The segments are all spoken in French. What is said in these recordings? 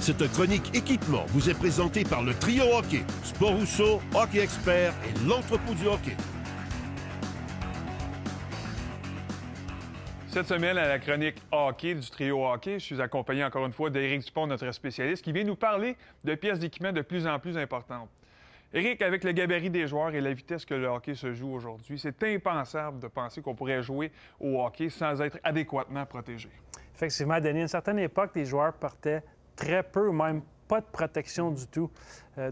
Cette chronique équipement vous est présentée par le Trio Hockey, Sport Rousseau, Hockey Expert et l'Entrepôt du hockey. Cette semaine, à la chronique hockey du Trio Hockey, je suis accompagné encore une fois d'Éric Dupont, notre spécialiste, qui vient nous parler de pièces d'équipement de plus en plus importantes. Éric, avec le gabarit des joueurs et la vitesse que le hockey se joue aujourd'hui, c'est impensable de penser qu'on pourrait jouer au hockey sans être adéquatement protégé. Effectivement, Denis, à une certaine époque, les joueurs portaient très peu, même pas de protection du tout.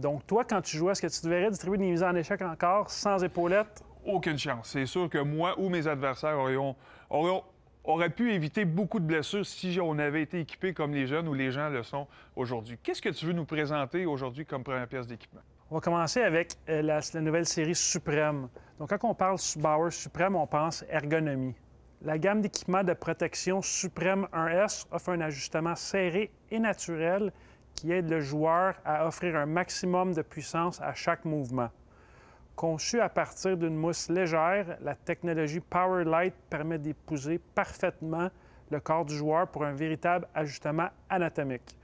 Donc, toi, quand tu jouais, est-ce que tu devrais distribuer des mises en échec encore sans épaulettes? Aucune chance. C'est sûr que moi ou mes adversaires auraient pu éviter beaucoup de blessures si on avait été équipés comme les jeunes ou les gens le sont aujourd'hui. Qu'est-ce que tu veux nous présenter aujourd'hui comme première pièce d'équipement? On va commencer avec la nouvelle série Suprême. Donc, quand on parle Bauer Suprême, on pense ergonomie. La gamme d'équipements de protection Suprême 1S offre un ajustement serré et naturel qui aide le joueur à offrir un maximum de puissance à chaque mouvement. Conçu à partir d'une mousse légère, la technologie Powerlight permet d'épouser parfaitement le corps du joueur pour un véritable ajustement anatomique.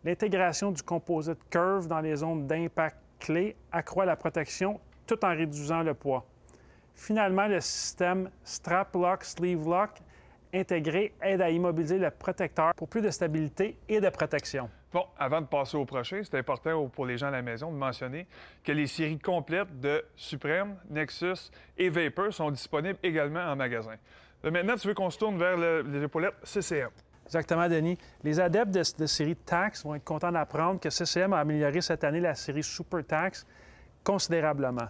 L'intégration du composite Curve dans les zones d'impact clés accroît la protection tout en réduisant le poids. Finalement, le système Strap Lock Sleeve Lock intégré aide à immobiliser le protecteur pour plus de stabilité et de protection. Bon, avant de passer au prochain, c'est important pour les gens à la maison de mentionner que les séries complètes de Supreme, Nexus et Vapor sont disponibles également en magasin. Maintenant, tu veux qu'on se tourne vers les épaulettes CCM. Exactement, Denis. Les adeptes de série Tax vont être contents d'apprendre que CCM a amélioré cette année la série Super Tax considérablement.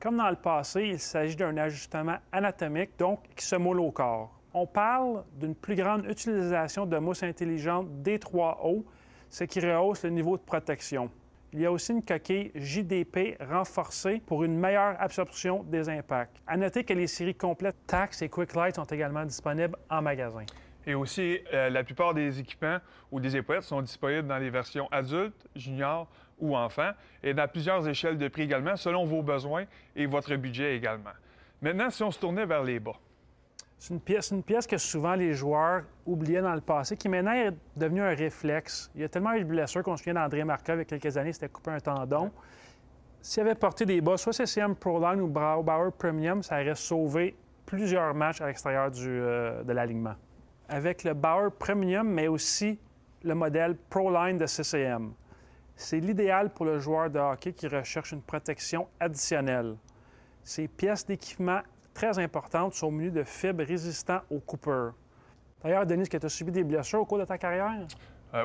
Comme dans le passé, il s'agit d'un ajustement anatomique, donc qui se moule au corps. On parle d'une plus grande utilisation de mousse intelligente D3O, ce qui rehausse le niveau de protection. Il y a aussi une coquille JDP renforcée pour une meilleure absorption des impacts. À noter que les séries complètes Tax et Quick Light sont également disponibles en magasin. Et aussi, la plupart des équipements ou des épaulettes sont disponibles dans les versions adultes, juniors ou enfants, et dans plusieurs échelles de prix également, selon vos besoins et votre budget également. Maintenant, si on se tournait vers les bas. C'est une pièce que souvent les joueurs oubliaient dans le passé, qui maintenant est devenue un réflexe. Il y a tellement eu de blessures qu'on se souvient d'André Markov il y a quelques années, c'était coupé un tendon. S'il avait porté des bas, soit CCM Proline ou Bauer Premium, ça aurait sauvé plusieurs matchs à l'extérieur de l'alignement. Avec le Bauer Premium, mais aussi le modèle Proline de CCM. C'est l'idéal pour le joueur de hockey qui recherche une protection additionnelle. Ces pièces d'équipement très importantes sont munies de fibres résistantes aux coupures. D'ailleurs, Denis, est-ce que tu as subi des blessures au cours de ta carrière?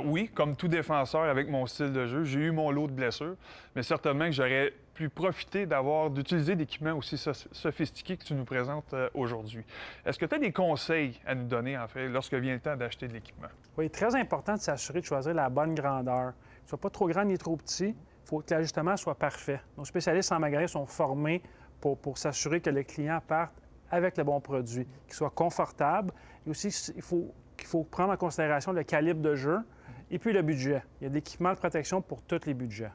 Oui, comme tout défenseur avec mon style de jeu, j'ai eu mon lot de blessures, mais certainement que j'aurais pu profiter d'utiliser d'équipements aussi sophistiqués que tu nous présentes aujourd'hui. Est-ce que tu as des conseils à nous donner, en fait, lorsque vient le temps d'acheter de l'équipement? Oui, très important de s'assurer de choisir la bonne grandeur. Ne soit pas trop grand ni trop petit. Il faut que l'ajustement soit parfait. Nos spécialistes en magasin sont formés pour s'assurer que le client parte avec le bon produit, qu'il soit confortable. Et aussi, il faut prendre en considération le calibre de jeu et puis le budget. Il y a de l'équipement de protection pour tous les budgets.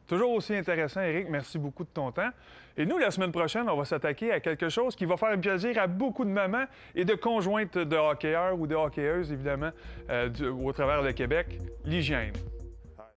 Toujours aussi intéressant, Éric. Merci beaucoup de ton temps. Et nous, la semaine prochaine, on va s'attaquer à quelque chose qui va faire plaisir à beaucoup de mamans et de conjointes de hockeyeurs ou de hockeyeuses, évidemment, au travers le Québec, l'hygiène.